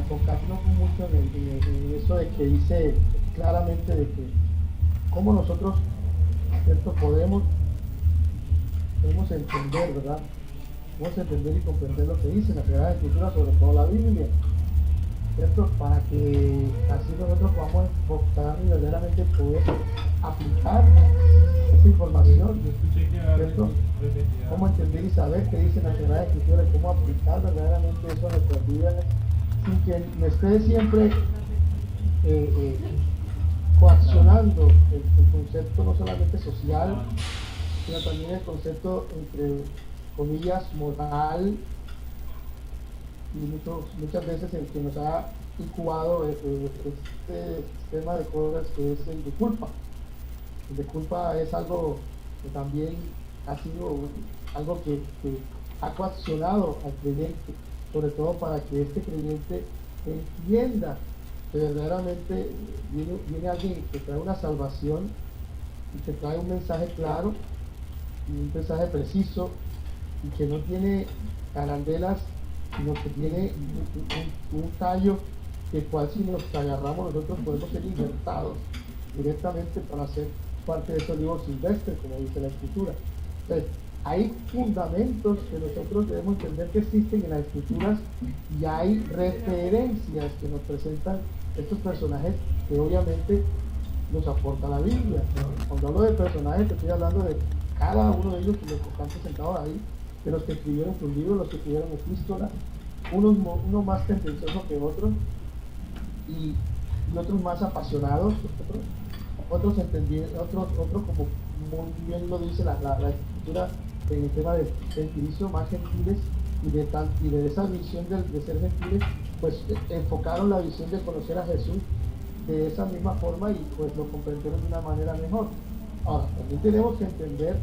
enfocarnos mucho en eso de que dice claramente de que cómo nosotros, ¿cierto? Podemos entender, ¿verdad? Podemos entender y comprender lo que dice la Sagrada Escritura, sobre todo la Biblia, ¿cierto? Para que así nosotros podamos enfocar y verdaderamente poder aplicar esa información, ¿cierto? Cómo entender y saber qué dice la Sagrada Escritura y cómo aplicar verdaderamente eso a nuestras vidas, sin que me esté siempre coaccionando el concepto no solamente social, sino también el concepto, entre comillas, moral, y muchas veces el que nos ha incubado este sistema de cosas que es el de culpa. El de culpa es algo que también ha sido algo que ha coaccionado al creyente, sobre todo para que este creyente entienda que verdaderamente viene alguien que trae una salvación y que trae un mensaje claro y un mensaje preciso y que no tiene carandelas, sino que tiene un tallo que cual si nos agarramos nosotros podemos ser injertados directamente para ser parte de esos libros silvestres, como dice la Escritura. Entonces, hay fundamentos que nosotros debemos entender que existen en las Escrituras y hay referencias que nos presentan estos personajes que obviamente nos aporta la Biblia. Cuando hablo de personajes, te estoy hablando de cada uno de ellos que están presentados ahí, de los que escribieron sus libros, los que escribieron epístolas, unos más tendenciosos que otros y otros más apasionados, otros como muy bien lo dice la Escritura en el tema del gentilicio, más gentiles, y de esa visión de ser gentiles, pues enfocaron la visión de conocer a Jesús de esa misma forma y pues lo comprendieron de una manera mejor. Ahora, también tenemos que entender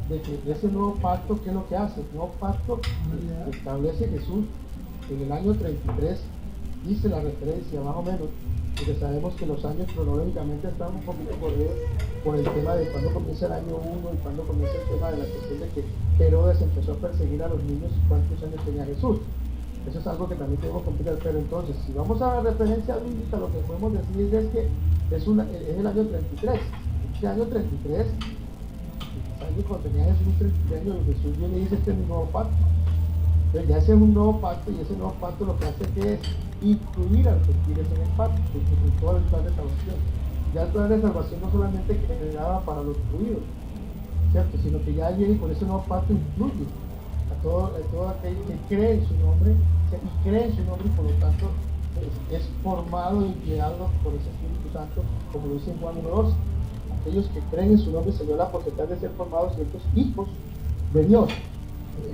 de que ese nuevo pacto, ¿qué es lo que hace? El nuevo pacto que establece Jesús en el año 33, dice la referencia más o menos, porque sabemos que los años cronológicamente están un poquito por el tema de cuando comienza el año 1 y cuando comienza el tema de la cuestión de que Herodes empezó a perseguir a los niños y cuántos años tenía Jesús. Eso es algo que también tenemos que comprender. Pero entonces, si vamos a la referencia bíblica, lo que podemos decir es que es el año 33. Este año 33, cuando tenía Jesús 33 años, Jesús viene y dice: este es mi nuevo pacto. Entonces ya ese es un nuevo pacto, y ese nuevo pacto lo que hace que es incluir a los gentiles en el pacto, en todo el plan de salvación. Ya el plan de salvación no solamente quedaba para los judíos, ¿cierto? Sino que ya viene con ese nuevo pacto, incluye a todo aquel que cree en su nombre, y cree en su nombre, y por lo tanto es formado y guiado por ese Espíritu Santo, como lo dice en Juan 1:12. Aquellos que creen en su nombre se dio la potestad de ser formados ciertos hijos de Dios.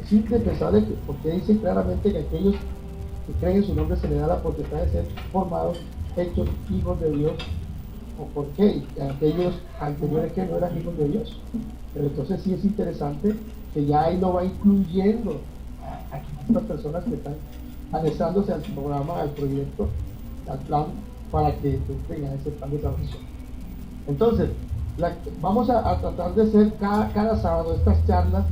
Es indispensable porque dice claramente que aquellos que creen en su nombre se les da la potestad de ser formados, hechos hijos de Dios. ¿O por qué? Y aquellos anteriores que no eran hijos de Dios. Pero entonces sí es interesante que ya ahí lo va incluyendo a estas personas que están anexándose al programa, al proyecto, al plan, para que tengan ese plan de salvación. Entonces, vamos a tratar de hacer cada sábado estas charlas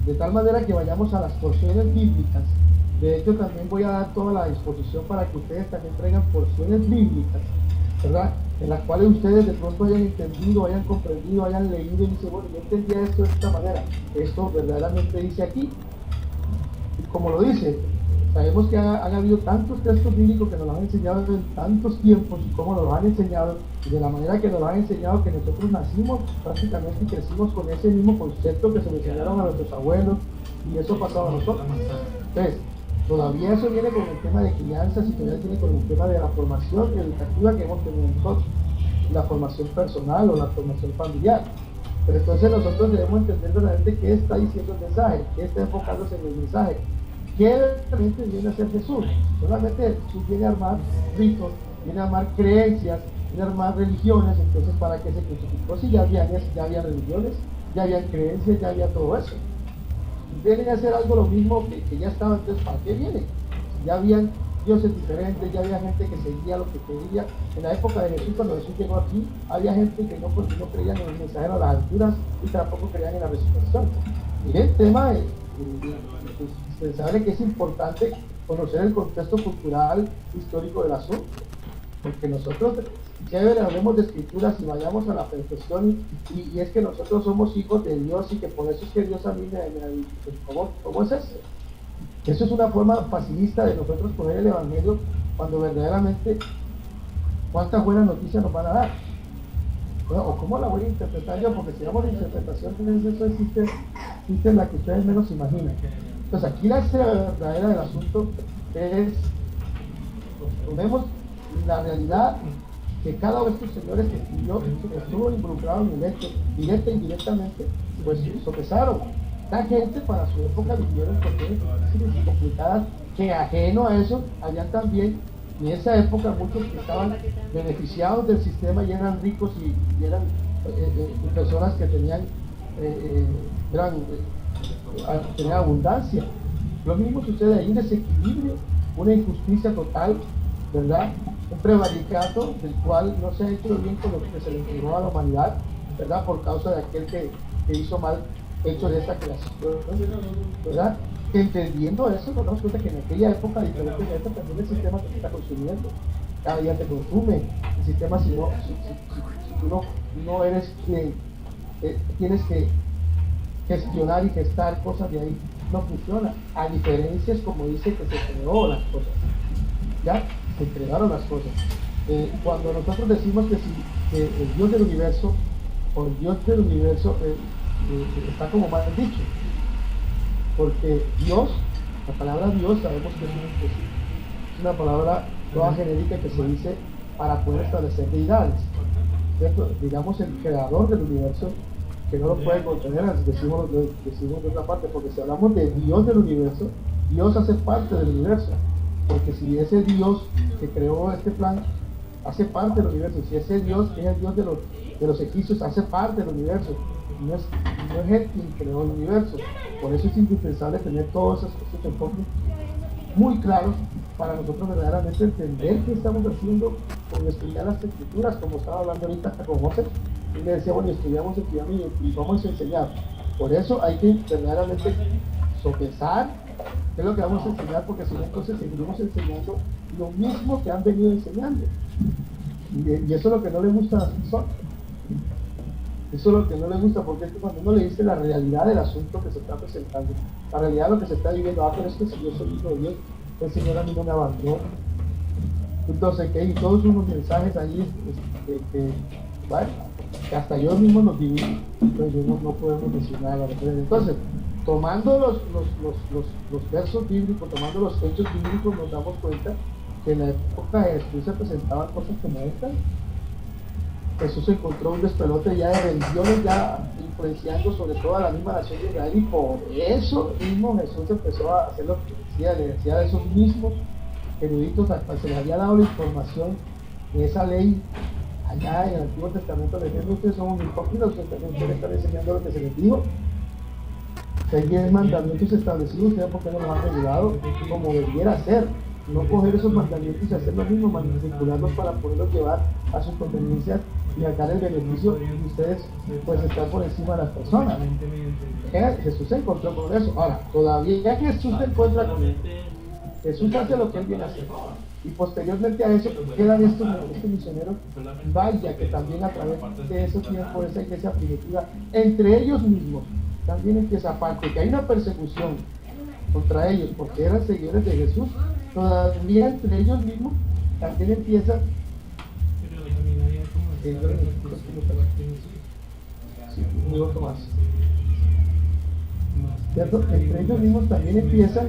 de tal manera que vayamos a las porciones bíblicas. De hecho, también voy a dar toda la disposición para que ustedes también traigan porciones bíblicas, ¿verdad? En las cuales ustedes de pronto hayan entendido, hayan comprendido, hayan leído y dicen: bueno, yo entendía esto de esta manera, esto verdaderamente dice aquí. Y como lo dice, sabemos que han habido tantos textos bíblicos que nos lo han enseñado en tantos tiempos, y cómo nos lo han enseñado, y de la manera que nos lo han enseñado, que nosotros nacimos prácticamente y crecimos con ese mismo concepto que se le enseñaron a nuestros abuelos, y eso pasaba a nosotros. Entonces, todavía eso viene con el tema de crianzas, y todavía viene con el tema de la formación educativa que hemos tenido nosotros, la formación personal o la formación familiar. Pero entonces nosotros debemos entender verdaderamente qué está diciendo el mensaje, qué está enfocándose en el mensaje, qué realmente viene a ser Jesús. Solamente Jesús viene a armar ritos, viene a armar creencias, viene a armar religiones. Entonces, ¿para qué se crucificó? Si ya había religiones, ya había creencias, ya había todo eso. Vienen a hacer algo lo mismo que ya estaba. Entonces, ¿para qué vienen? Ya habían dioses diferentes, ya había gente que seguía lo que quería. En la época de Jesús, cuando Jesús llegó aquí, había gente que no creían en el mensajero a las alturas y tampoco creían en la resurrección. Y el tema es, se sabe que es importante, conocer el contexto cultural histórico del asunto, porque nosotros, chévere, hablemos de escrituras y vayamos a la perfección, y es que nosotros somos hijos de Dios y que por eso es que Dios a mí ¿cómo es eso? Eso es una forma facilista de nosotros poner el evangelio cuando verdaderamente cuántas buenas noticias nos van a dar. Bueno, o cómo la voy a interpretar yo, porque si vamos a interpretación, eso existe la que ustedes menos imaginan. Entonces aquí la verdadera del asunto es, vemos la realidad que cada uno de estos señores que estuvo involucrado en el hecho, directa e indirectamente, pues sopesaron. La gente para su época vivieron cuestiones difíciles y complicadas, que ajeno a eso, habían también, en esa época, muchos que estaban beneficiados del sistema y eran ricos y eran personas que tenían abundancia. Lo mismo sucede ahí, un desequilibrio, una injusticia total, ¿verdad? Un prevaricato del cual no se ha hecho bien con lo que se le entregó a la humanidad, ¿verdad? Por causa de aquel que hizo mal hecho de esta creación, ¿verdad? Entendiendo eso, nos damos cuenta que en aquella época, diferente de esta, también el sistema te está consumiendo, cada día te consume. El sistema, si tú no eres quien tienes que gestionar y gestar cosas de ahí, no funciona. A diferencia es como dice que se creó las cosas, ya se crearon las cosas. Cuando nosotros decimos que el Dios del universo o el Dios del universo está como mal dicho, porque Dios, la palabra Dios sabemos que es una palabra toda genérica que se dice para poder establecer deidades, ¿cierto? Digamos el creador del universo, que no lo puede contener, decimos de otra parte, porque si hablamos de Dios del universo, Dios hace parte del universo, porque si ese Dios que creó este plan hace parte del universo, si ese Dios que es el Dios de los egipcios hace parte del universo, no es él quien creó el universo. Por eso es indispensable tener todos esos enfoques muy claros para nosotros verdaderamente entender qué estamos haciendo con estudiar las escrituras, como estaba hablando ahorita con José, y le decía, bueno, estudiamos y vamos a enseñar. Por eso hay que verdaderamente sopesar qué es lo que vamos a enseñar, porque si no, entonces seguimos enseñando lo mismo que han venido enseñando. Y eso es lo que no le gusta a las personas. Eso es lo que no le gusta, porque es que cuando uno le dice la realidad del asunto que se está presentando, la realidad de lo que se está viviendo, pero es que si yo soy hijo de Dios, el Señor a mí no me abandona. Entonces, que hay todos unos mensajes allí que hasta yo mismo los viví, entonces no podemos decir nada. Entonces, tomando los versos bíblicos, tomando los hechos bíblicos, nos damos cuenta que en la época de Jesús se presentaban cosas como estas. Jesús encontró un despelote ya de religiones ya influenciando sobre todo a la misma nación de Israel, y por eso mismo Jesús empezó a hacer lo que decía, le decía a esos mismos eruditos, hasta se les había dado la información de esa ley allá en el Antiguo Testamento, le decían, ustedes son un hipócritas, ustedes están enseñando lo que se les dijo. Que hay 10 mandamientos establecidos, ustedes por qué no los han regulado como debiera ser. No coger esos mandamientos y hacer lo mismo, manipularlos para poderlos llevar a sus conveniencias y sacar el beneficio, y ustedes pues están por encima de las personas. Jesús se encontró con eso. Ahora, todavía Jesús se encuentra con él. Jesús hace lo que él viene a hacer. Y posteriormente a eso quedan estos misioneros, vaya que también a través de ese tiempo, esa iglesia primitiva, entre ellos mismos, también empieza, aparte que hay una persecución contra ellos porque eran seguidores de Jesús, todavía entre ellos mismos también empieza ¿cierto? Entre ellos mismos también empiezan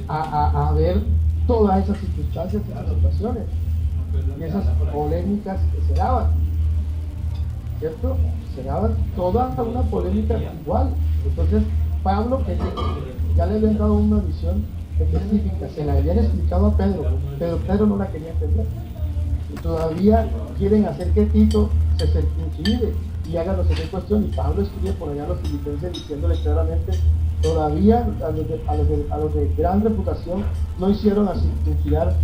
a ver todas esas circunstancias, esas situaciones y esas polémicas que se daban, ¿cierto? Se daban toda una polémica igual. Entonces Pablo, que ya le habían dado una visión específica, se la habían explicado a Pedro, pero Pedro no la quería entender. Y todavía quieren hacer que Tito se circuncide y haga no sé qué cuestión, y Pablo escribe por allá a los filipenses diciéndole claramente, todavía a los de gran reputación no hicieron a circuncidar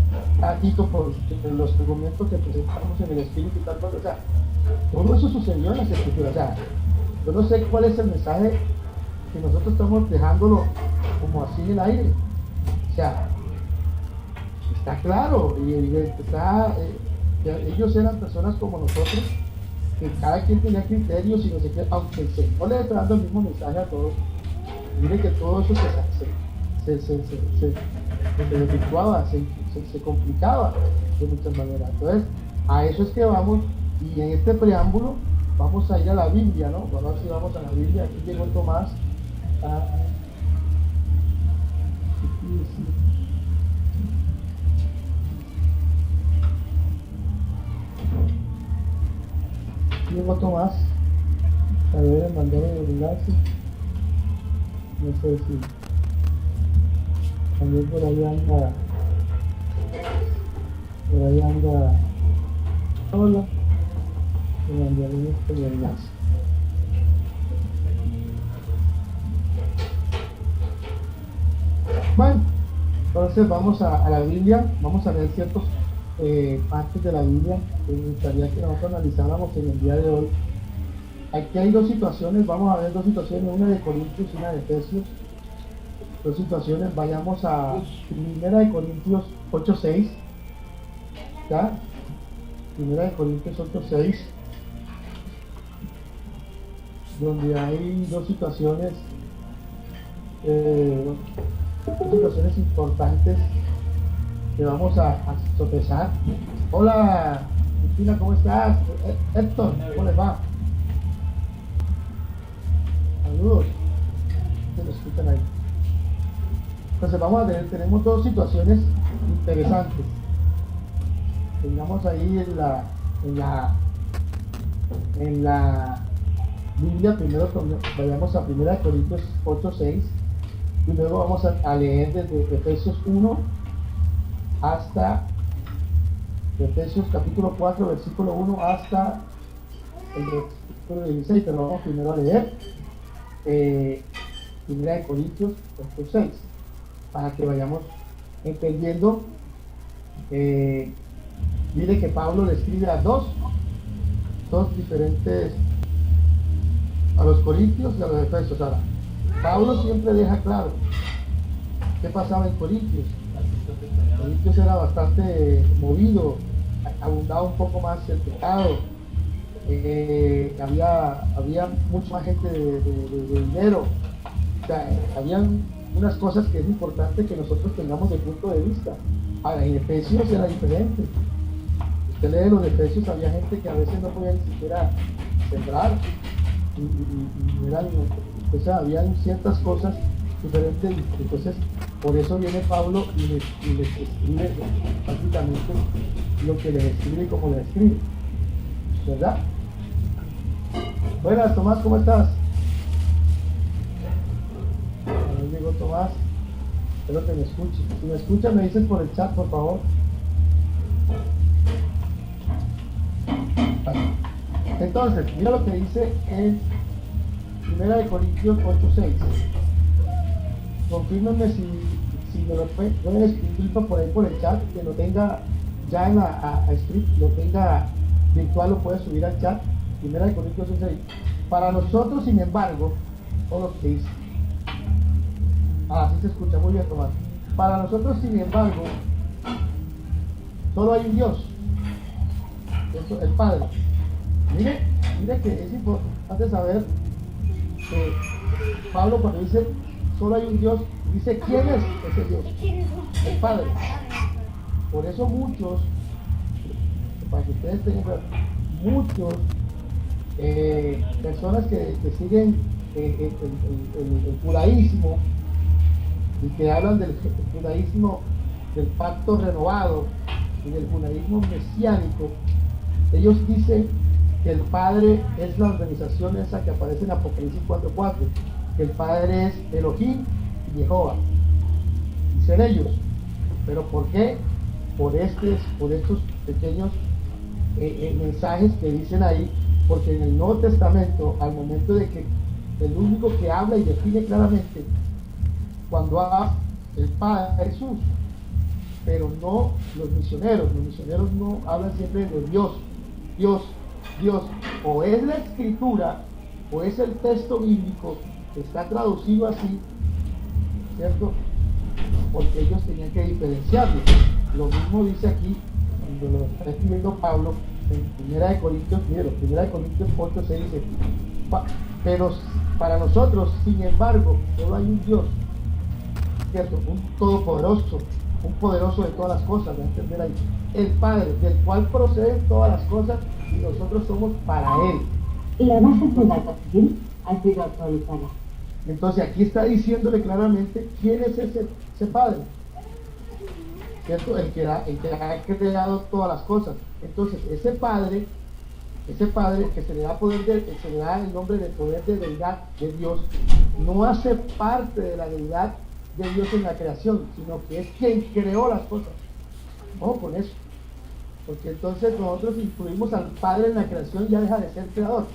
a Tito por los argumentos que presentamos en el Espíritu y tal cosa. O sea, todo eso sucedió en las Escrituras. O sea, yo no sé cuál es el mensaje que nosotros estamos dejándolo como así en el aire. O sea, está claro y evidente, que ellos eran personas como nosotros, que cada quien tenía criterios y no sé qué, aunque el Señor le está dando el mismo mensaje a todos. Mire que todo eso se desvirtuaba, se complicaba de muchas maneras. Entonces, a eso es que vamos, y en este preámbulo vamos a ir a la Biblia, ¿no? Vamos a ver si vamos a la Biblia. Aquí llegó Tomás. Llegó Tomás. A ver, mandaron el enlace. No sé si también por ahí anda. Hola. Me mandaron el enlace. Bueno, entonces vamos a la Biblia, vamos a leer ciertas partes de la Biblia que me gustaría que nosotros analizáramos en el día de hoy. Aquí hay dos situaciones, vamos a ver dos situaciones, una de Corintios y una de Efesios. Dos situaciones, vayamos a Primera de Corintios 8:6, ¿ya? Primera de Corintios 8:6, donde hay dos situaciones importantes que vamos a sopesar. Hola, Cristina, ¿cómo estás? Héctor, ¿cómo les va? Saludos. Se lo escuchan ahí. Entonces vamos a tenemos dos situaciones interesantes. Tengamos ahí en la Biblia, primero vayamos a 1 Corintios 8:6 y luego vamos a leer desde Efesios 1 hasta Efesios capítulo 4 versículo 1 hasta el versículo 16, pero vamos primero a leer 1 Corintios 8:6 para que vayamos entendiendo. Mire que Pablo le escribe a dos diferentes, a los corintios y a los efesios. Ahora, Pablo siempre deja claro qué pasaba en Corintios. Corintios era bastante movido, abundaba un poco más el pecado, había mucha más gente de dinero, o sea, habían unas cosas que es importante que nosotros tengamos de punto de vista. Ahora, en Efesios era diferente. Usted lee los Efesios, había gente que a veces no podía ni siquiera sembrar, y eran, o sea, habían ciertas cosas diferentes. Entonces, por eso viene Pablo y les escribe prácticamente lo que les escribe y cómo les escribe, ¿verdad? Buenas, Tomás, ¿cómo estás? Ahí llegó Tomás, espero que me escuche. Si me escuchan, me dices por el chat, por favor. Entonces, mira lo que dice en 1 Corintios 8:6. Confírmenme si me lo pueden escribir por ahí por el chat, que lo tenga ya en a script, lo tenga virtual, lo puede subir al chat. 1 Corintios 8:6. Para nosotros, sin embargo, todo lo que dice. Sí se escucha muy bien, Tomás. Para nosotros, sin embargo, solo hay un Dios, eso, el Padre. Mire que es importante saber que Pablo, cuando dice solo hay un Dios, dice quién es ese Dios, el Padre. Por eso muchos, para que ustedes tengan claro, muchos personas que siguen el judaísmo y que hablan del judaísmo, del pacto renovado y del judaísmo mesiánico, ellos dicen que el Padre es la organización esa que aparece en Apocalipsis 4:4, que el Padre es Elohim y Jehová, dicen ellos. ¿Pero por qué? Por estos pequeños mensajes que dicen ahí, porque en el Nuevo Testamento, al momento de que el único que habla y define claramente, cuando habla el Padre Jesús, pero no los misioneros no hablan siempre de Dios, o es la escritura o es el texto bíblico que está traducido así, ¿cierto? Porque ellos tenían que diferenciarlo. Lo mismo dice aquí, cuando lo está escribiendo Pablo, en 1 Corintios, mire, 1 Corintios 8, 6 dice, pero para nosotros, sin embargo, solo hay un Dios, ¿cierto? Un todopoderoso, un poderoso de todas las cosas, ¿me entender ahí? El Padre, del cual proceden todas las cosas y nosotros somos para Él. La base de datos civil ha sido actualizada. Entonces aquí está diciéndole claramente quién es ese Padre, ¿cierto? El que ha creado todas las cosas. Entonces ese Padre que se le da se le da el nombre de poder de deidad de Dios, no hace parte de la deidad de Dios en la creación, sino que es quien creó las cosas. Ojo con eso, porque entonces nosotros incluimos al Padre en la creación y ya deja de ser creador.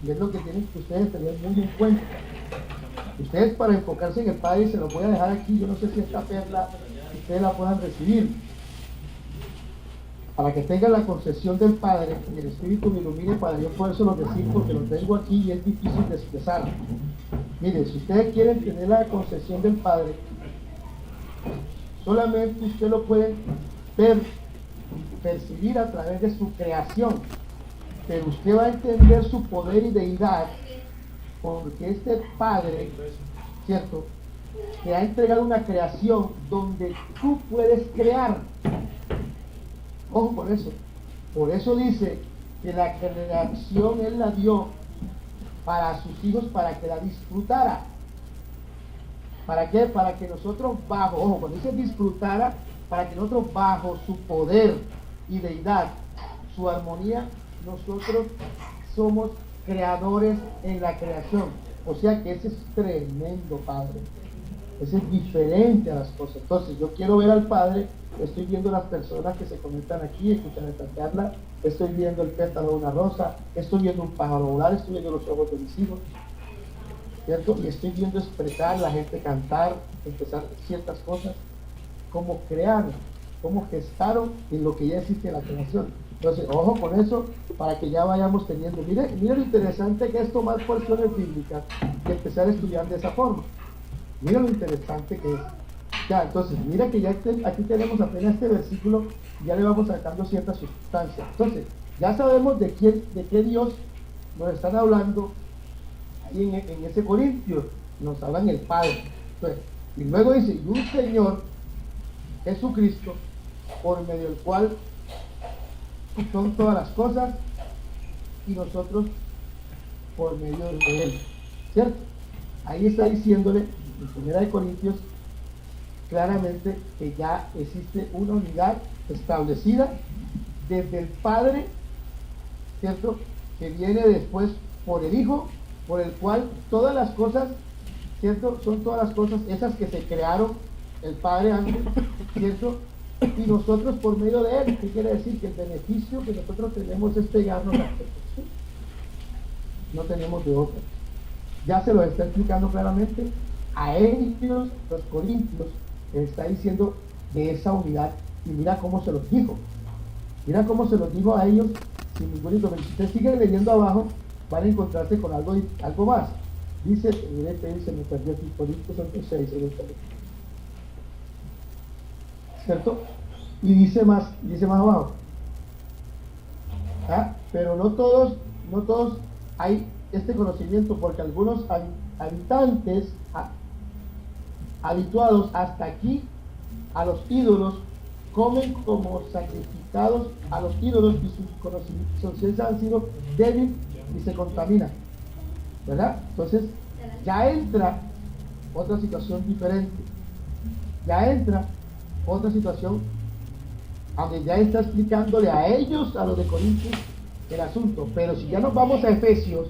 Y es lo que tienen que ustedes tener muy en cuenta. Ustedes, para enfocarse en el Padre, se los voy a dejar aquí, yo no sé si esta perla ustedes la puedan recibir, para que tengan la concesión del Padre y el Espíritu me ilumine para yo podérselo decir, porque lo tengo aquí y es difícil de expresar. Mire, si ustedes quieren tener la concesión del Padre, solamente usted lo puede ver, percibir a través de su creación, pero usted va a entender su poder y deidad porque este Padre, ¿cierto?, te ha entregado una creación donde tú puedes crear. Ojo con eso. Por eso dice que la creación Él la dio para sus hijos, para que la disfrutara. ¿Para qué? Para que nosotros bajo, ojo, cuando dice disfrutara, para que nosotros bajo su poder y deidad, su armonía, nosotros somos creadores en la creación. O sea que ese es tremendo Padre. Ese es diferente a las cosas. Entonces yo quiero ver al Padre, estoy viendo las personas que se conectan aquí, escuchan esta charla, estoy viendo el pétalo de una rosa, estoy viendo un pájaro volar, estoy viendo los ojos de mis hijos, ¿cierto? Y estoy viendo expresar, la gente cantar, empezar ciertas cosas, como crearon, como gestaron en lo que ya existe en la creación. Entonces, ojo con eso, para que ya vayamos teniendo. Mire lo interesante que es tomar porciones bíblicas y empezar a estudiar de esa forma. Mira lo interesante que es. Ya, entonces, mira que ya aquí tenemos apenas este versículo, ya le vamos sacando cierta sustancia. Entonces, ya sabemos de qué Dios nos están hablando ahí en ese Corintio. Nos hablan el Padre. Entonces, y luego dice, y un Señor, Jesucristo, por medio del cual son todas las cosas, y nosotros por medio de Él. ¿Cierto? Ahí está diciéndole en 1 Corintios claramente que ya existe una unidad establecida desde el Padre, ¿cierto?, que viene después por el Hijo, por el cual todas las cosas, ¿cierto?, son todas las cosas esas que se crearon el Padre antes, ¿cierto?, y nosotros por medio de Él. ¿Qué quiere decir? Que el beneficio que nosotros tenemos es pegarnos a Jesús, no tenemos de otra. Ya se lo está explicando claramente a ellos, los corintios, está diciendo de esa unidad, y mira cómo se los dijo. Mira cómo se los dijo a ellos sin ningún inconveniente. Si ustedes siguen leyendo abajo, van a encontrarse con algo más. Dice, se me perdió aquí, Corintios 6, ¿cierto? Y dice más abajo. Pero no todos hay este conocimiento, porque algunos habitantes habituados hasta aquí a los ídolos comen como sacrificados a los ídolos, y sus conciencias han sido débiles y se contaminan, ¿verdad? Entonces ya entra otra situación diferente, ya entra otra situación donde ya está explicándole a ellos, a los de Corintios, el asunto. Pero si ya nos vamos a Efesios,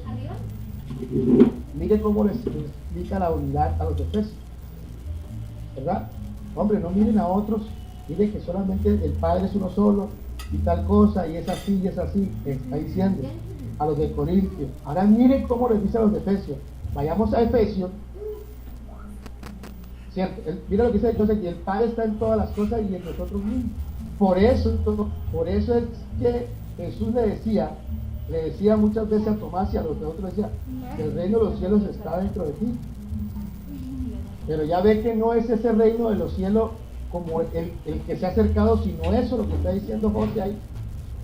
mire cómo les explica la unidad a los de Efesios, ¿verdad? Hombre, no miren a otros, miren que solamente el Padre es uno solo y tal cosa, y es así, está diciendo a los de Corintios. Ahora miren cómo les dice a los de Efesios. Vayamos a Efesios, ¿cierto? Mira lo que dice entonces, que el Padre está en todas las cosas y en nosotros mismos. Por eso es que Jesús le decía muchas veces a Tomás y a los de otros, decía, el reino de los cielos está dentro de ti. Pero ya ve que no es ese reino de los cielos como el que se ha acercado, sino eso, lo que está diciendo José ahí.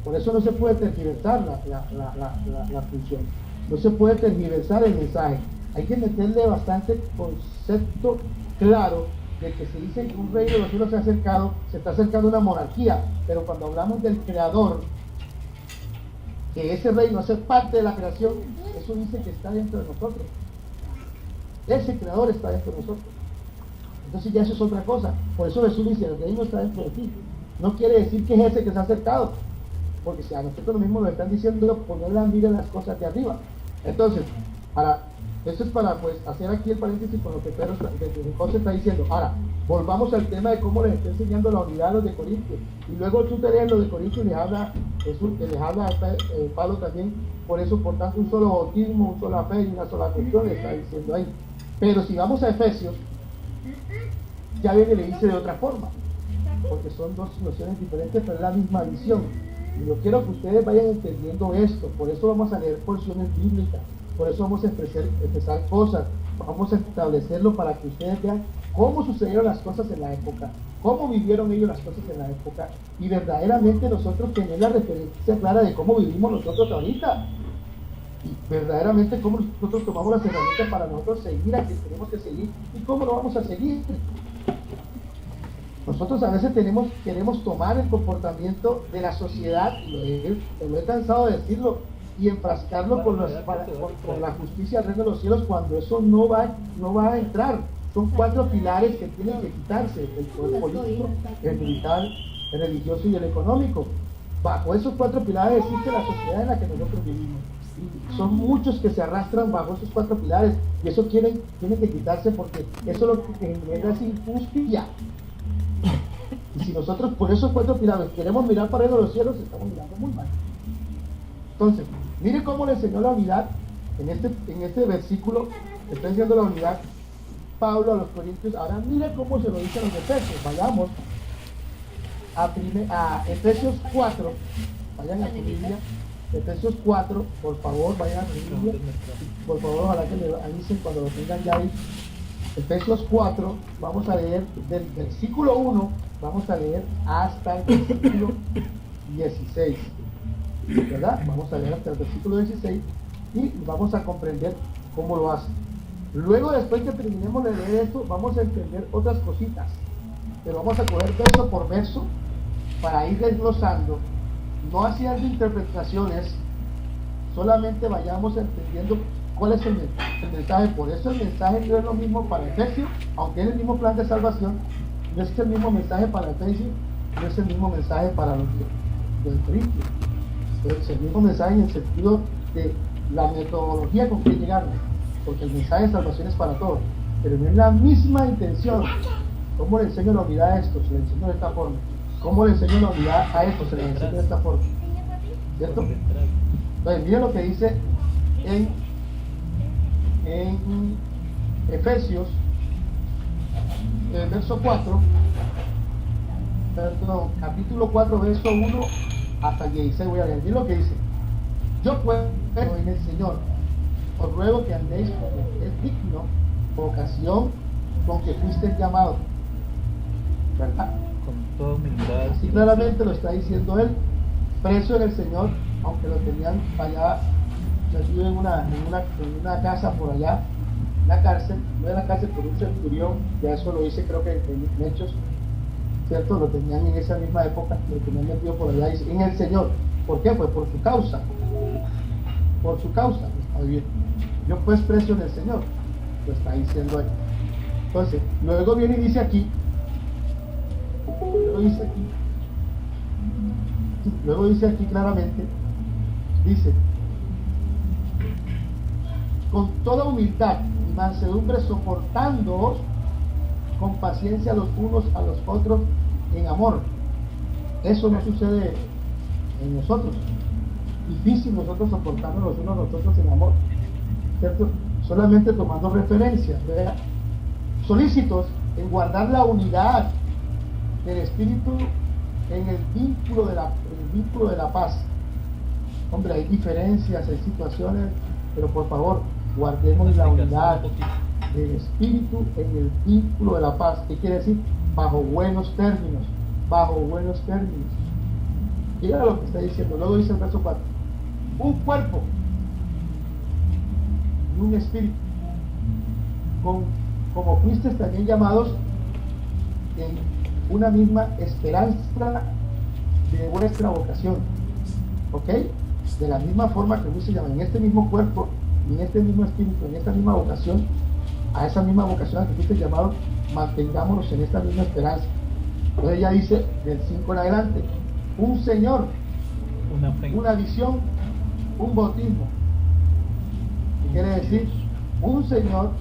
Por eso no se puede tergiversar la función, no se puede tergiversar el mensaje. Hay que meterle bastante concepto claro de que se dice que un reino de los cielos se ha acercado, se está acercando una monarquía, pero cuando hablamos del creador, que ese reino hace parte de la creación, eso dice que está dentro de nosotros. Ese creador está dentro de nosotros. Entonces ya eso es otra cosa. Por eso Jesús dice, el reino está dentro de ti. No quiere decir que es ese que se ha acercado, porque si a nosotros mismos nos están diciendo poner la mira en las cosas de arriba. Entonces, esto es para pues hacer aquí el paréntesis con lo que José está diciendo. Ahora, volvamos al tema de cómo les está enseñando la unidad a los de Corintios. Y luego tú te lees los de Corintios y les habla Jesús, que les habla Pablo también. Por eso, por tanto, un solo bautismo, una sola fe y una sola cuestión, le está diciendo ahí. Pero si vamos a Efesios, ya viene y le dice de otra forma, porque son dos nociones diferentes, pero es la misma visión. Y yo quiero que ustedes vayan entendiendo esto. Por eso vamos a leer porciones bíblicas, por eso vamos a empezar cosas, vamos a establecerlo para que ustedes vean cómo sucedieron las cosas en la época, cómo vivieron ellos las cosas en la época, y verdaderamente nosotros tenemos la referencia clara de cómo vivimos nosotros ahorita, y verdaderamente cómo nosotros tomamos las herramientas para nosotros seguir a quien tenemos que seguir, y cómo lo vamos a seguir. Nosotros a veces queremos tomar el comportamiento de la sociedad, y lo he cansado de decirlo, y enfrascarlo con la justicia del reino de los cielos, cuando eso no va a entrar. Son 4 pilares que tienen que quitarse: el poder político, el militar, el religioso y el económico. Bajo esos 4 pilares existe la sociedad en la que nosotros vivimos. Y son muchos que se arrastran bajo esos 4 pilares, y eso tiene que quitarse, porque eso lo que genera es injusticia. Y si nosotros por esos 4 pilares queremos mirar para el reino de los cielos, estamos mirando muy mal. Entonces, mire cómo le enseñó la unidad en este versículo. Está enseñando la unidad Pablo a los Corintios. Ahora mire cómo se lo dice a los Efesios. Vayamos a Efesios 4. Vayan a su Biblia. Efesios 4, por favor, vayan a su Biblia. Por favor, ojalá que me avisen cuando lo tengan ya ahí. Efesios 4, vamos a leer del versículo 1, vamos a leer hasta el versículo 16, ¿verdad? Vamos a leer hasta el versículo 16 y vamos a comprender cómo lo hace. Luego, después que terminemos de leer esto, vamos a entender otras cositas, pero vamos a coger verso por verso para ir desglosando, no haciendo interpretaciones, solamente vayamos entendiendo cuál es el mensaje. Por eso el mensaje no es lo mismo para Efesios, aunque es el mismo plan de salvación, no es el mismo mensaje para Efesios, no es el mismo mensaje para los de Corintios. Es el mismo mensaje en el sentido de la metodología con que llegaron, porque el mensaje de salvación es para todos, pero no es la misma intención. ¿Cómo le enseño la unidad a esto? Se le enseño de esta forma. ¿Cómo le enseño la unidad a esto? Se le enseño de esta forma. ¿Cierto? Entonces, miren lo que dice en Efesios, el verso 4, perdón, capítulo 4, verso 1 hasta el 16. Voy a leer. Miren lo que dice: yo pues, en el Señor, os ruego que andéis como es digno, vocación con que fuisteis llamados, ¿verdad? Con toda humildad. Así claramente lo está diciendo él, preso en el Señor, aunque lo tenían allá metido en una casa por allá, la cárcel, no en la cárcel, por un centurión. Ya eso lo dice, creo que en Hechos, ¿cierto? Lo tenían en esa misma época, lo tenían metido por allá, dice, en el Señor. ¿Por qué? Pues por su causa, está bien. Yo pues preso en el Señor, lo está diciendo él. Entonces, luego viene y dice aquí, luego dice aquí claramente, dice: con toda humildad y mansedumbre, soportándoos con paciencia los unos a los otros en amor. Eso no sucede en nosotros. Difícil nosotros soportarnos los unos a los otros en amor, ¿cierto? Solamente tomando referencia, ¿verdad? Solícitos en guardar la unidad del espíritu en el vínculo de la paz. Hombre, hay diferencias, hay situaciones, pero por favor, guardemos la unidad del espíritu en el vínculo de la paz. ¿Qué quiere decir? bajo buenos términos, bajo buenos términos. Mira lo que está diciendo, luego dice el verso 4, un cuerpo y un espíritu, como fuisteis también llamados en una misma esperanza de vuestra vocación, ¿ok? De la misma forma que fuisteis llamados en este mismo cuerpo, y en este mismo espíritu, en esta misma vocación, a esa misma vocación a que fuisteis llamados, mantengámonos en esta misma esperanza. Entonces ya dice del 5 en adelante, un Señor, una visión, un bautismo. ¿Qué quiere decir? Un Señor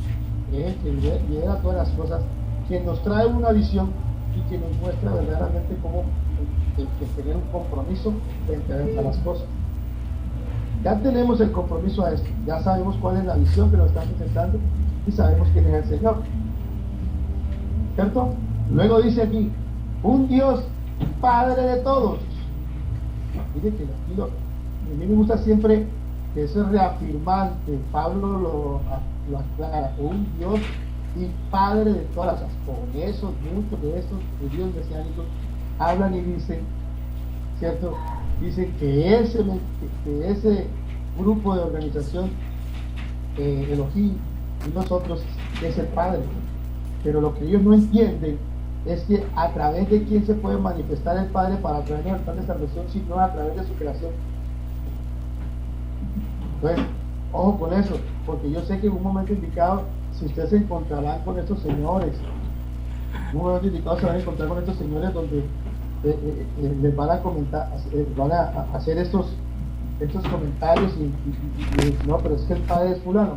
que es el que lidera todas las cosas, que nos trae una visión y que nos muestra verdaderamente cómo que tener un compromiso frente a las cosas. Ya tenemos el compromiso a esto, ya sabemos cuál es la visión que nos están presentando y sabemos quién es el Señor, ¿cierto? Luego dice aquí, un Dios Padre de todos. Mire que a mí me gusta siempre que eso es reafirmar, que Pablo lo aclara, un Dios y Padre de todas las cosas. Por eso muchos de estos judíos mesiánicos hablan y dicen, ¿cierto? Dicen que ese grupo de organización, Elohim y nosotros, es el Padre. Pero lo que ellos no entienden es que a través de quién se puede manifestar el Padre para traernos el plan de salvación, sino a través de su creación. Entonces, ojo con eso, porque yo sé que en un momento indicado, si ustedes se encontrarán con estos señores, en un momento indicado se van a encontrar con estos señores donde les van a comentar, van a hacer estos comentarios y no, pero es que el Padre es fulano.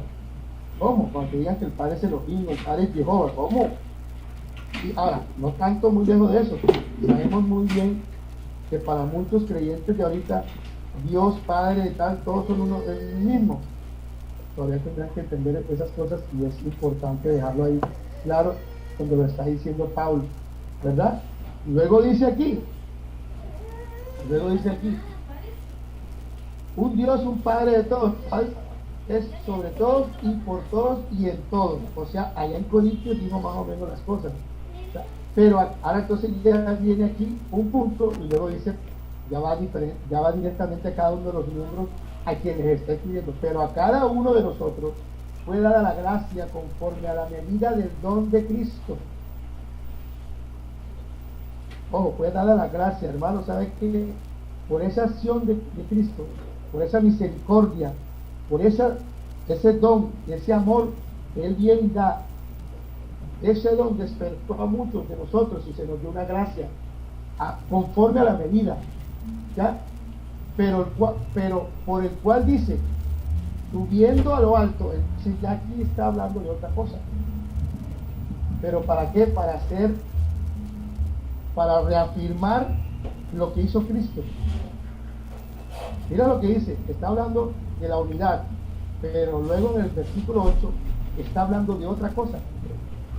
¿Cómo? Cuando te digan que el Padre es Elohim, el Padre es Jehová, ¿cómo? Y ahora, no tanto muy lejos de eso, sabemos muy bien que para muchos creyentes de ahorita, Dios, Padre y tal, todos son uno el mismo. Todavía tendrán que entender esas cosas y es importante dejarlo ahí claro cuando lo está diciendo Pablo, ¿verdad? Y luego dice aquí, un Dios, un Padre de todos, es sobre todos y por todos y en todos. O sea, allá en Corintios dijo más o menos las cosas. Pero ahora entonces ya viene aquí un punto y luego dice, ya va directamente a cada uno de los miembros a quienes está escribiendo, pero a cada uno de nosotros fue dada la gracia conforme a la medida del don de Cristo. Ojo, fue dada la gracia, hermano, ¿sabe qué? Por esa acción de Cristo, por esa misericordia, por ese don, ese amor que Él viene y da, ese don despertó a muchos de nosotros y se nos dio una gracia conforme a la medida, ¿ya? Pero por el cual dice, subiendo a lo alto, entonces ya aquí está hablando de otra cosa. ¿Pero para qué? Para reafirmar lo que hizo Cristo. Mira lo que dice, está hablando de la unidad, pero luego en el versículo 8 está hablando de otra cosa.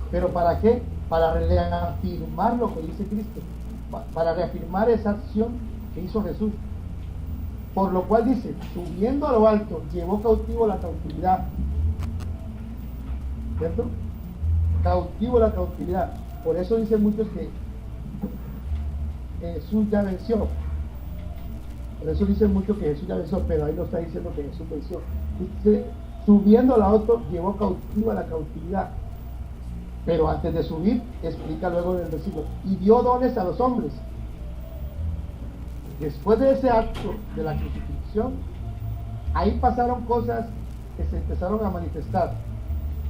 ¿Pero para qué? Para reafirmar lo que dice Cristo, para reafirmar esa acción que hizo Jesús. Por lo cual dice, subiendo a lo alto, llevó cautivo la cautividad. ¿Cierto? Cautivo la cautividad. Por eso dicen muchos que Jesús ya venció. Por eso dicen muchos que Jesús ya venció, pero ahí no está diciendo que Jesús venció. Dice, subiendo a lo alto, llevó cautivo la cautividad. Pero antes de subir, explica luego en el versículo, y dio dones a los hombres. Después de ese acto de la crucifixión, ahí pasaron cosas que se empezaron a manifestar.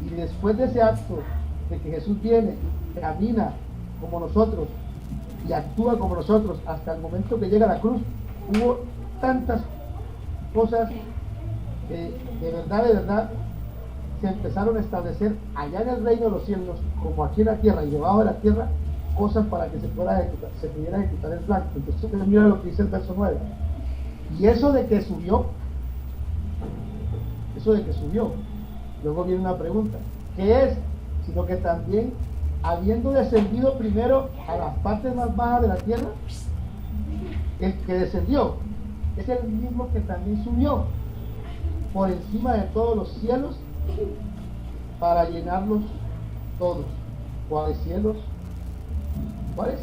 Y después de ese acto de que Jesús viene, camina como nosotros y actúa como nosotros hasta el momento que llega a la cruz, hubo tantas cosas que de verdad se empezaron a establecer allá en el reino de los cielos, como aquí en la tierra y debajo de la tierra, cosas para que se pudiera ejecutar el plan. Entonces mira lo que dice el verso 9. Y eso de que subió, luego viene una pregunta, ¿qué es? Sino que también, habiendo descendido primero a las partes más bajas de la tierra, el que descendió es el mismo que también subió por encima de todos los cielos para llenarlos todos. ¿Cuáles cielos? ¿Cuáles?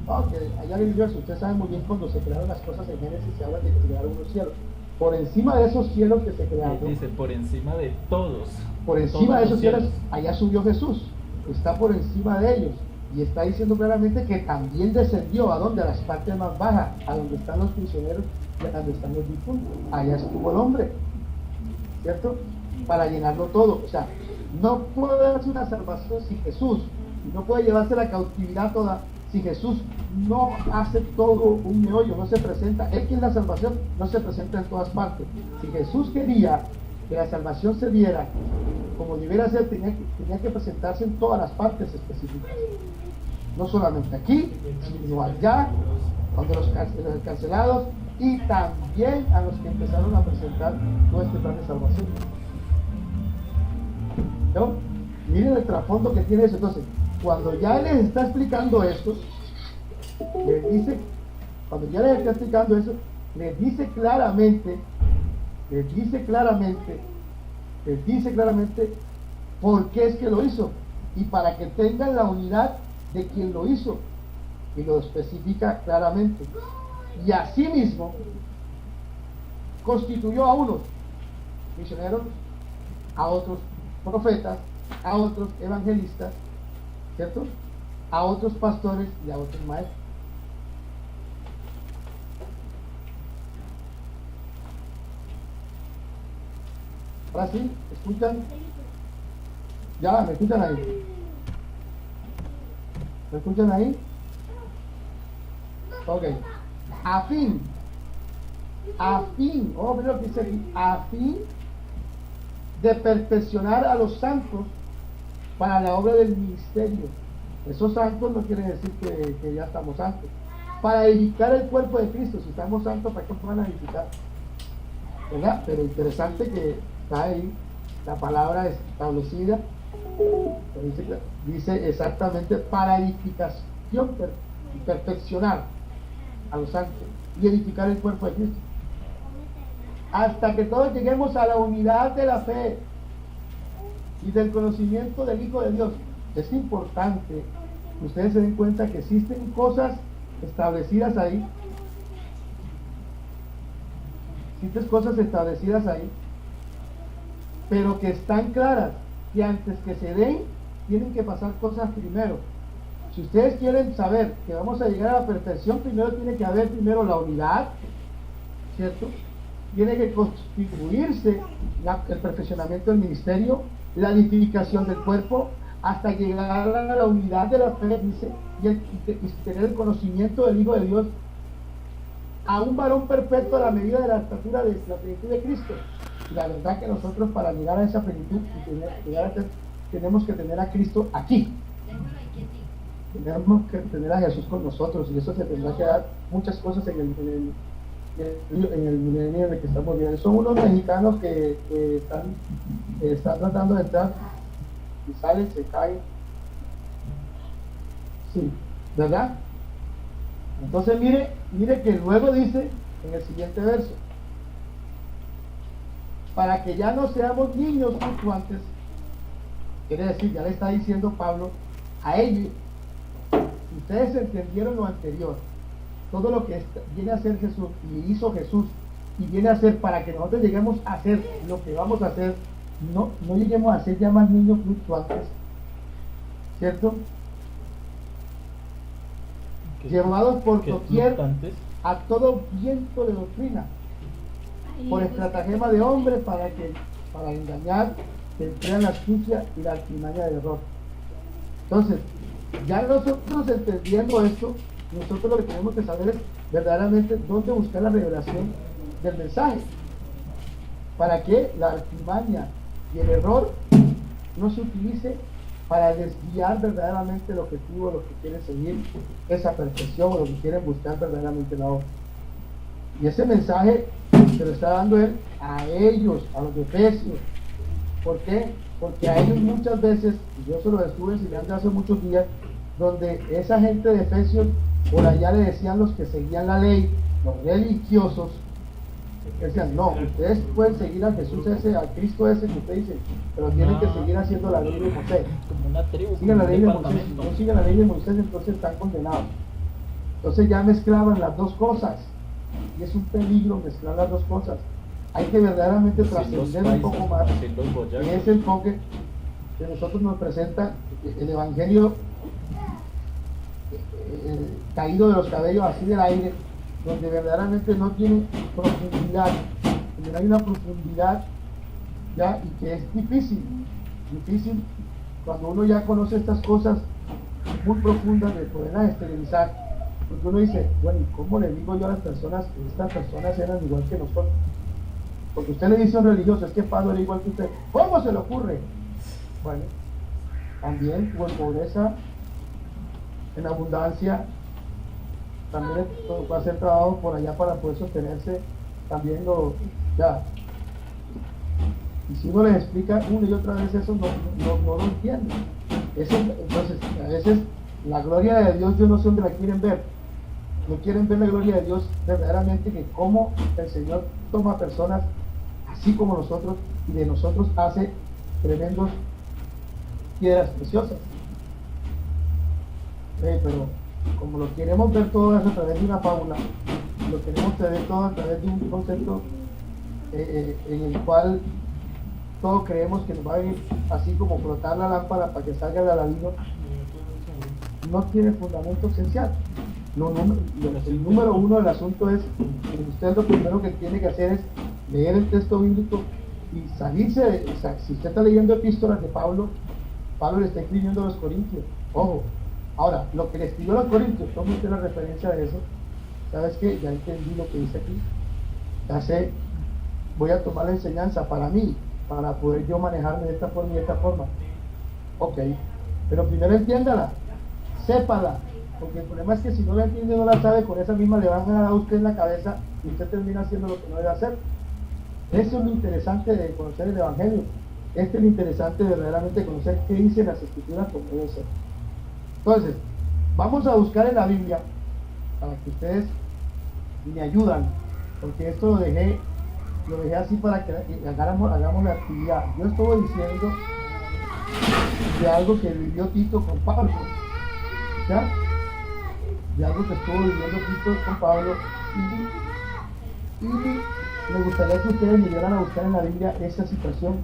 No, que allá en el universo, ustedes saben muy bien cuando se crearon las cosas en Génesis, se habla de que se crearon unos cielos. Por encima de esos cielos que se crearon, Dice, por encima de todos. por encima de esos cielos, allá subió Jesús, está por encima de ellos. Y está diciendo claramente que también descendió a donde, a las partes más bajas, a donde están los prisioneros y a donde están los difuntos. Allá estuvo el hombre, ¿cierto? Para llenarlo todo. O sea, no puede darse una salvación sin Jesús, y no puede llevarse la cautividad toda si Jesús no hace todo un meollo, no se presenta. Es que en la salvación no se presenta en todas partes. Si Jesús quería que la salvación se diera como debiera ser, tenía que presentarse en todas las partes específicas. No solamente aquí, sino allá, donde los encarcelados, y también a los que empezaron a presentar todo este plan de salvación. ¿No? Miren el trasfondo que tiene eso. Entonces, cuando ya les está explicando esto, les dice, cuando ya les está explicando eso, les dice claramente por qué es que lo hizo, y para que tengan la unidad de quien lo hizo, y lo especifica claramente. Y asimismo constituyó a unos misioneros, a otros profetas, a otros evangelistas, ¿cierto? A otros pastores y a otros maestros. Ahora sí, ¿escuchan? Ya, ¿me escuchan ahí? ¿Me escuchan ahí? Ok. A fin, mira lo que dice aquí, a fin de perfeccionar a los santos para la obra del ministerio. Esos santos no quieren decir que ya estamos santos. Para edificar el cuerpo de Cristo. Si estamos santos, ¿para qué van a edificar? ¿Verdad? Pero interesante que está ahí la palabra establecida. Dice exactamente para edificación y perfeccionar a los santos y edificar el cuerpo de Cristo. Hasta que todos lleguemos a la unidad de la fe y del conocimiento del Hijo de Dios. Es importante que ustedes se den cuenta que existen cosas establecidas ahí. Pero que están claras, que antes que se den, tienen que pasar cosas primero. Si ustedes quieren saber que vamos a llegar a la perfección, primero tiene que haber la unidad, ¿cierto? Tiene que constituirse el perfeccionamiento del ministerio, la edificación del cuerpo, hasta llegar a la unidad de la fe, dice, y tener el conocimiento del Hijo de Dios, a un varón perfecto a la medida de la estatura de la plenitud de Cristo. Y la verdad que nosotros, para llegar a esa plenitud, tenemos que tener a Cristo aquí. Tenemos que tener a Jesús con nosotros, y eso se tendrá que dar muchas cosas en el milenio en el que estamos viviendo. Son unos mexicanos que están tratando de entrar y salen, se caen. Sí, ¿verdad? Entonces mire que luego dice en el siguiente verso: para que ya no seamos niños fluctuantes. Quiere decir, ya le está diciendo Pablo a ellos: ustedes entendieron lo anterior, todo lo que viene a ser Jesús y hizo Jesús, y viene a ser para que nosotros lleguemos a hacer lo que vamos a hacer, no lleguemos a ser ya más niños fluctuantes, ¿cierto? Llevados por doquier a todo viento de doctrina, por estratagema de hombres para engañar, que emplean la astucia y la artimaña del error. Entonces, ya nosotros entendiendo esto, nosotros lo que tenemos que saber es verdaderamente dónde buscar la revelación del mensaje, para que la artimaña y el error no se utilice para desviar verdaderamente el objetivo, lo que quieren seguir, esa perfección, o lo que quieren buscar verdaderamente la obra. Y ese mensaje se lo está dando él a ellos, a los de Efesios. ¿Por qué? Porque a ellos muchas veces, y yo se lo estuve enseñando hace muchos días, donde esa gente de Efesios, por allá le decían los que seguían la ley, los religiosos, Decían, no, ustedes pueden seguir a Jesús ese, a Cristo ese que usted dice, pero tienen que seguir haciendo la ley de Moisés. Como una tribu, Sigan la como un ley de Moisés. Si departamento. no siguen la ley de Moisés, entonces están condenados. Entonces ya mezclaban las dos cosas. Y es un peligro mezclar las dos cosas. Hay que verdaderamente Así los trascender un poco paisas, más. así los boyacos. Y ese enfoque que nosotros nos presenta el Evangelio caído de los cabellos así del aire, donde verdaderamente no tiene profundidad, donde no hay una profundidad ya, y que es difícil cuando uno ya conoce estas cosas muy profundas de poderlas esterilizar, porque uno dice, bueno, ¿y cómo le digo yo a las personas que estas personas eran igual que nosotros? Porque usted le dice a un religioso, es que Pablo era igual que usted, ¿cómo se le ocurre? Bueno, también hubo en pobreza, en abundancia, también va a hacer trabajo por allá para poder sostenerse, también ya. Y si uno les explica una y otra vez eso, no lo entienden. Entonces, a veces la gloria de Dios, yo no sé dónde la quieren ver. No quieren ver la gloria de Dios verdaderamente, que cómo el Señor toma personas así como nosotros y de nosotros hace tremendos piedras preciosas. Pero como lo queremos ver todo eso a través de una fábula, lo queremos ver todo a través de un concepto en el cual todos creemos que nos va a venir así como flotar la lámpara para que salga el aladino, no tiene fundamento esencial. El número uno del asunto es que usted lo primero que tiene que hacer es leer el texto bíblico y salirse o sea, si usted está leyendo epístolas de Pablo le está escribiendo a los Corintios, ojo. Ahora, lo que le escribió a los Corintios, tome usted la referencia de eso. ¿Sabes qué? Ya entendí lo que dice aquí. Ya sé, voy a tomar la enseñanza para mí, para poder yo manejarme de esta forma y de esta forma. Ok, pero primero entiéndala, sépala, porque el problema es que si no la entiende, no la sabe, con esa misma le van a dar a usted en la cabeza y usted termina haciendo lo que no debe hacer. Eso es lo interesante de conocer el Evangelio. Es lo interesante de verdaderamente conocer qué dicen las Escrituras como debe ser. Entonces, vamos a buscar en la Biblia para que ustedes me ayudan, porque esto lo dejé así para que hagamos la actividad. Yo estuve diciendo de algo que vivió Tito con Pablo, ¿ya? De algo que estuvo viviendo Tito con Pablo, y me gustaría que ustedes me ayudaran a buscar en la Biblia esa situación.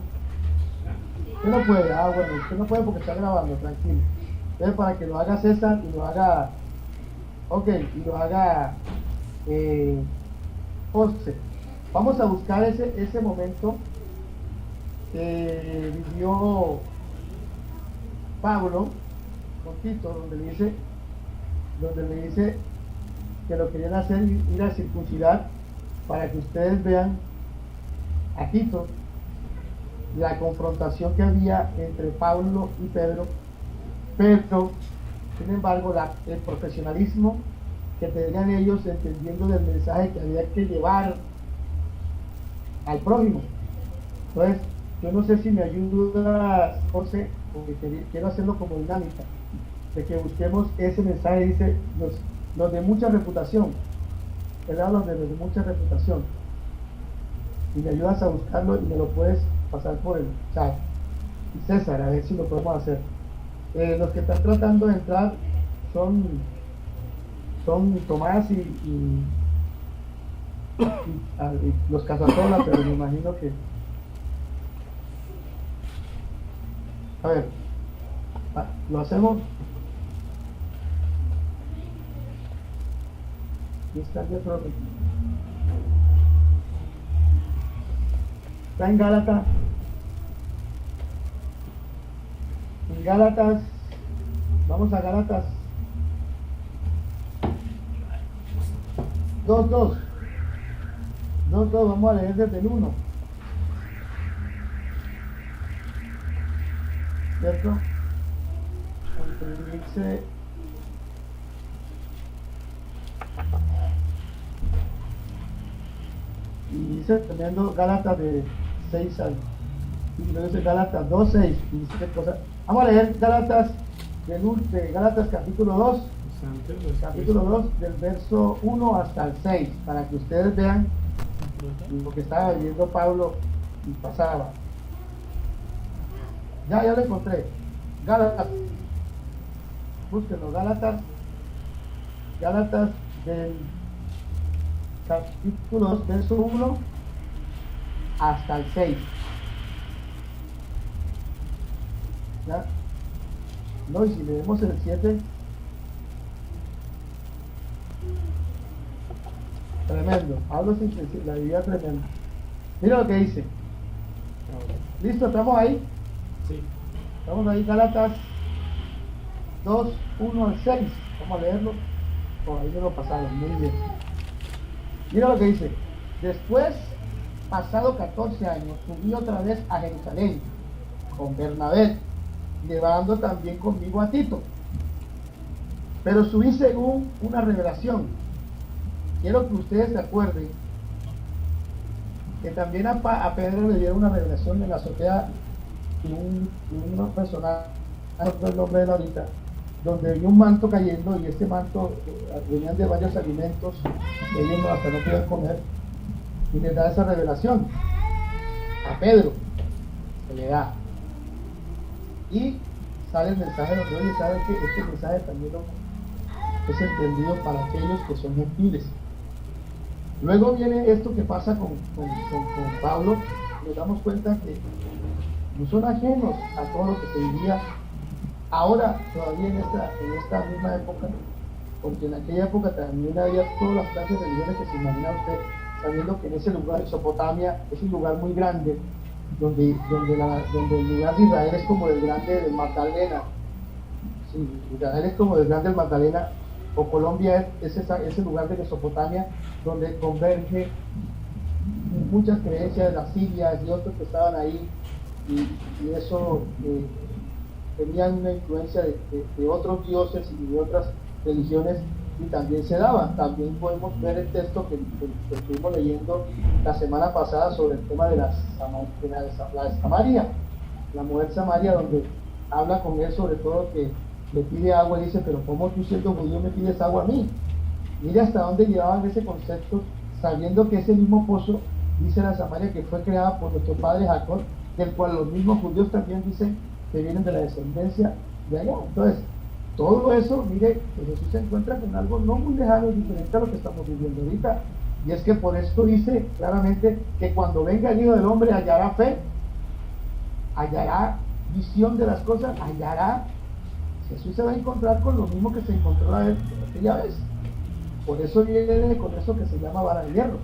Usted no puede, bueno, usted no puede porque está grabando, tranquilo. Entonces, para que lo haga César y lo haga, José. Vamos a buscar ese momento que vivió Pablo con Tito, donde le dice que lo querían hacer ir a circuncidar, para que ustedes vean a Tito la confrontación que había entre Pablo y Pedro, pero sin embargo el profesionalismo que tenían ellos entendiendo del mensaje que había que llevar al prójimo. Entonces, yo no sé si me ayuda, José, porque quiero hacerlo como dinámica, de que busquemos ese mensaje. Dice los de mucha reputación, ¿verdad? Los de mucha reputación, y me ayudas a buscarlo y me lo puedes pasar por el chat. Y César, a ver si lo podemos hacer. Los que están tratando de entrar son Tomás y los Casasola, pero me imagino que... A ver, ¿lo hacemos? Está en Gálatas. En Gálatas, vamos a Gálatas 2:2. Vamos a leer desde el 1. ¿Cierto? Porque dice... Y dice teniendo Gálatas de 6 al... Y luego dice Gálatas 2:6. Y dice cosas... Vamos a leer Gálatas de Gálatas capítulo 2. Capítulo 2 del verso 1 hasta el 6, para que ustedes vean Ujú. lo que estaba viviendo Pablo y pasaba. Ya lo encontré. Gálatas. Búsquenlo, Gálatas. Gálatas del capítulo 2, verso 1 hasta el 6. ¿Ya? No, y si leemos el 7, tremendo. Pablo sin la vida tremenda. Mira lo que dice. ¿Listo? ¿Estamos ahí? Sí. Estamos ahí, Gálatas 2, 1 al 6. Vamos a leerlo. Por ahí me lo pasaron. Muy bien. Mira lo que dice. Después, pasado 14 años, subí otra vez a Jerusalén con Bernabé, llevando también conmigo a Tito. Pero subí según una revelación. Quiero que ustedes se acuerden que también a Pedro le dieron una revelación en la azotea de un personaje, no recuerdo el nombre de él ahorita, donde vio un manto cayendo y este manto venían de varios alimentos, ellos hasta no podían comer, y les da esa revelación. A Pedro se le da. Y sale el mensaje donde oye, saben que este mensaje también es entendido para aquellos que son gentiles. Luego viene esto que pasa con Pablo, nos damos cuenta que no son ajenos a todo lo que se vivía ahora, todavía en esta misma época, porque en aquella época también había todas las clases de religiones que se imagina usted, sabiendo que en ese lugar, Mesopotamia, es un lugar muy grande, donde el lugar de Israel es como el grande del Magdalena. Sí, Israel es como el grande del Magdalena, o Colombia es ese lugar de Mesopotamia donde converge muchas creencias de las Sirias y otros que estaban ahí, y eso tenían una influencia de otros dioses y de otras religiones, y también se daban. También podemos ver el texto que estuvimos leyendo la semana pasada sobre el tema de la Samaria, la mujer Samaria, donde habla con él sobre todo que le pide agua y dice, pero ¿cómo tú siendo judío me pides agua a mí? Mire hasta dónde llevaban ese concepto, sabiendo que ese mismo pozo, dice la Samaria, que fue creada por nuestro padre Jacob, del cual los mismos judíos también dicen que vienen de la descendencia de allá. Entonces, todo eso, mire, que Jesús se encuentra con algo no muy lejano y diferente a lo que estamos viviendo ahorita. Y es que por esto dice claramente que cuando venga el Hijo del Hombre hallará fe, hallará visión de las cosas, hallará. Jesús se va a encontrar con lo mismo que se encontró aquella vez. Por eso viene con eso que se llama vara de hierro.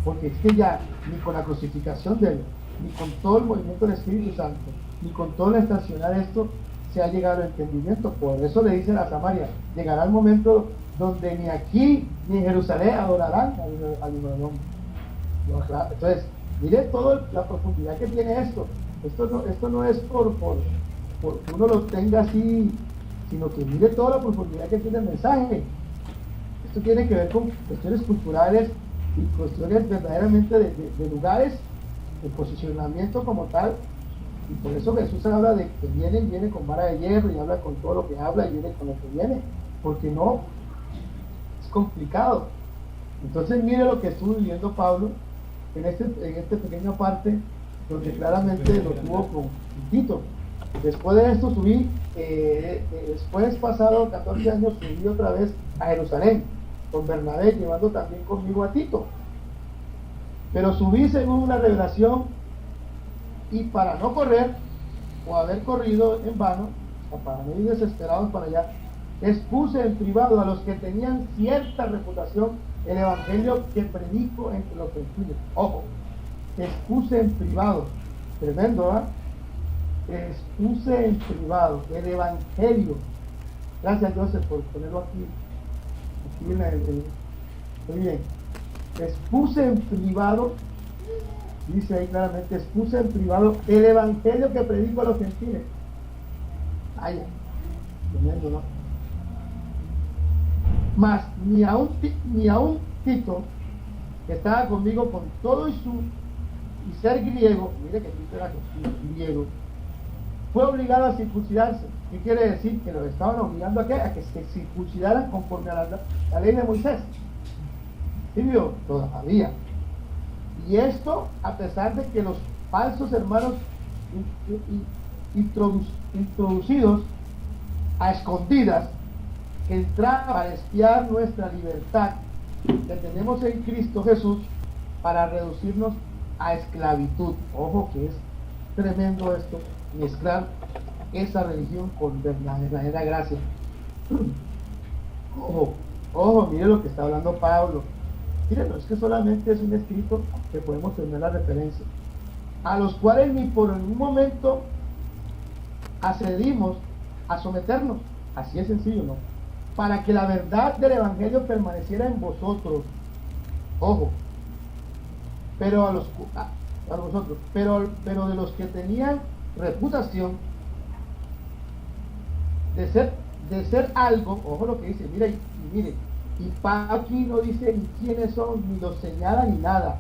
Porque es que ya ni con la crucificación de él, ni con todo el movimiento del Espíritu Santo, ni con todo el estacionar esto, se ha llegado al entendimiento. Por eso le dice a Samaria, llegará el momento donde ni aquí ni en Jerusalén adorarán al Hijo del Hombre. No, claro. Entonces, mire toda la profundidad que tiene esto. Esto no es por que uno lo tenga así, sino que mire toda la profundidad que tiene el mensaje. Esto tiene que ver con cuestiones culturales y cuestiones verdaderamente de lugares, de posicionamiento como tal. Y por eso Jesús habla de que viene con vara de hierro y habla con todo lo que habla y viene con lo que viene, porque no, es complicado. Entonces mire lo que estuvo viviendo Pablo en esta pequeña parte, donde claramente lo tuvo con Tito. Después de esto subí, después pasado 14 años, subí otra vez a Jerusalén con Bernabé, llevando también conmigo a Tito. Pero subí según una revelación, y para no correr o haber corrido en vano, o para no ir desesperados para allá, expuse en privado a los que tenían cierta reputación el evangelio que predico entre los gentiles. Ojo, expuse en privado, tremendo, ¿ah? Expuse en privado el evangelio. Gracias, Joseph, por ponerlo aquí muy bien. Expuse en privado, dice ahí claramente, expuse en privado el evangelio que predico a los gentiles. Ay, tremendo, ¿no? Mas ni a un Tito, que estaba conmigo con todo y ser griego, mire que Tito era griego, fue obligado a circuncidarse. ¿Qué quiere decir? Que lo estaban obligando a que se circuncidaran conforme a la ley de Moisés. ¿Sí vio? Todavía. Y esto a pesar de que los falsos hermanos introducidos a escondidas que entraban para espiar nuestra libertad que tenemos en Cristo Jesús para reducirnos a esclavitud. Ojo que es tremendo esto, mezclar esa religión con la verdadera gracia. Ojo, mire lo que está hablando Pablo. Mírenlo, es que solamente es un escrito que podemos tener la referencia. A los cuales ni por un momento accedimos a someternos. Así es sencillo, ¿no? Para que la verdad del Evangelio permaneciera en vosotros. Ojo. Pero a vosotros. Pero de los que tenían reputación de ser algo, ojo lo que dice, mire, y Pablo aquí no dice ni quiénes son, ni los señala, ni nada.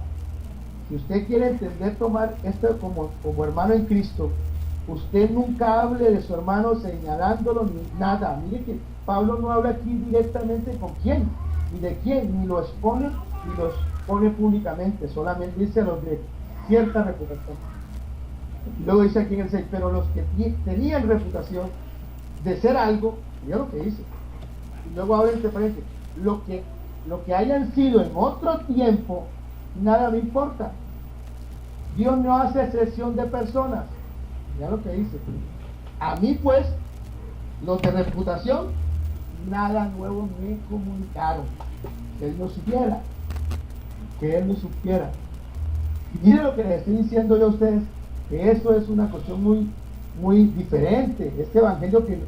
Si usted quiere entender, tomar esto como hermano en Cristo, usted nunca hable de su hermano señalándolo ni nada. Mire que Pablo no habla aquí directamente con quién, ni de quién, ni lo expone, ni los pone públicamente, solamente dice a los de cierta reputación. Y luego dice aquí en el 6, pero los que tenían reputación de ser algo, mira lo que dice. Y luego habla entre paréntesis, lo que hayan sido en otro tiempo, nada me importa. Dios no hace excepción de personas. Mira lo que dice. A mí pues, los de reputación, nada nuevo me comunicaron. Que él no supiera. Y miren lo que les estoy diciendo yo a ustedes, que eso es una cuestión muy diferente. Este evangelio que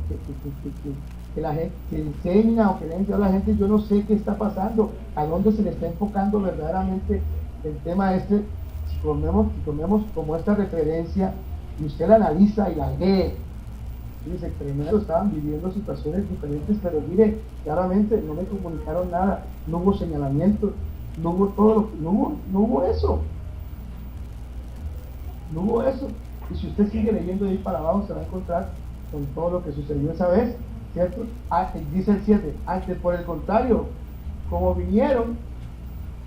la gente que enseña o que le enseña a la gente, yo no sé qué está pasando, a dónde se le está enfocando verdaderamente el tema este. Si tomemos como esta referencia y usted la analiza y la lee, dice, primero estaban viviendo situaciones diferentes, pero mire, claramente no me comunicaron nada, no hubo señalamientos, no hubo eso. Y si usted sigue leyendo de ahí para abajo, se va a encontrar con todo lo que sucedió esa vez, ¿cierto? Dice el 7, antes por el contrario, como vieron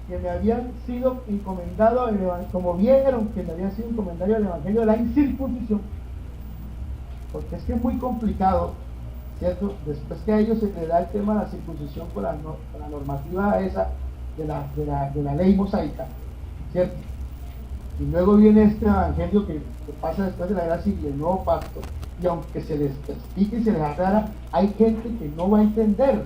que me habían sido encomendado el evangelio de la incircuncisión, porque es que es muy complicado, ¿cierto? Después que a ellos se les da el tema de la circuncisión con la normativa esa de la ley mosaica, ¿cierto? Y luego viene este evangelio que pasa después de la guerra civil, el nuevo pacto, y aunque se les explique y se les aclara, hay gente que no va a entender,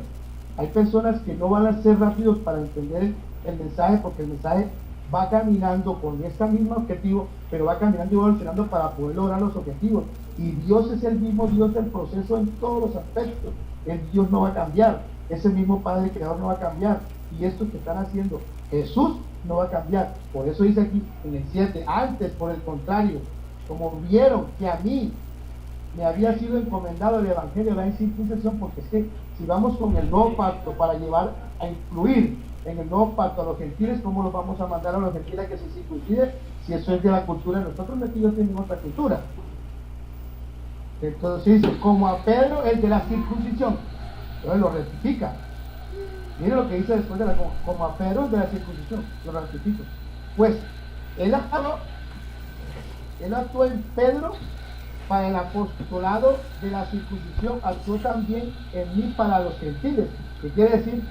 hay personas que no van a ser rápidos para entender el mensaje, porque el mensaje va caminando con este mismo objetivo, pero va caminando y evolucionando para poder lograr los objetivos. Y Dios es el mismo Dios del proceso en todos los aspectos. El Dios no va a cambiar, ese mismo Padre Creador no va a cambiar, y esto que están haciendo Jesús no va a cambiar. Por eso dice aquí en el 7, antes por el contrario, como vieron que a mí me había sido encomendado el evangelio de la incircuncisión, porque es que si vamos con el nuevo pacto para llevar a incluir en el nuevo pacto a los gentiles, ¿cómo los vamos a mandar a los gentiles que se circunciden si eso es de la cultura de nosotros? Ellos tienen otra cultura. Entonces dice, como a Pedro el de la circuncisión, entonces lo rectifica. Mire lo que dice después de como a Pedro el de la circuncisión, lo rectifico. Pues él actuó en Pedro para el apostolado de la circuncisión, actuó también en mí para los gentiles. ¿Qué quiere decir?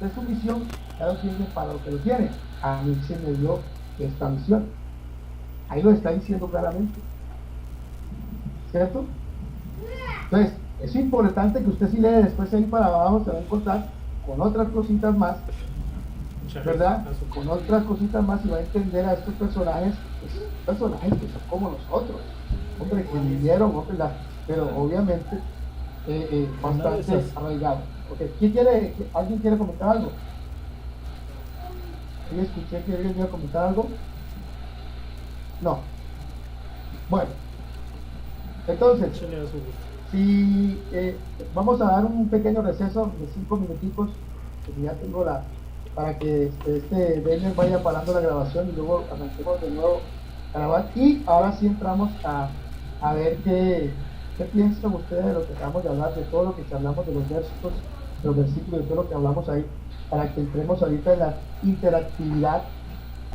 De su misión, cada uno tiene para lo que lo tiene. A mí se me dio esta misión. Ahí lo está diciendo claramente. ¿Cierto? Entonces, es importante que usted si lee después ahí para abajo se va a encontrar con otras cositas más, ¿verdad? Con otras cositas más y va a entender a estos personajes, personajes que son como nosotros, hombre, que vivieron, hombre, pero obviamente bastante arraigados. Okay. ¿Alguien quiere comentar algo? ¿Sí escuché que alguien iba a comentar algo? No. Bueno, entonces, si vamos a dar un pequeño receso de 5 minuticos, porque ya tengo para que Daniel vaya parando la grabación y luego arranquemos de nuevo a grabar. Y ahora sí entramos a ver qué piensan ustedes de lo que acabamos de hablar, de todo lo que hablamos de los versos, de los versículos, de todo lo que hablamos ahí, para que entremos ahorita en la interactividad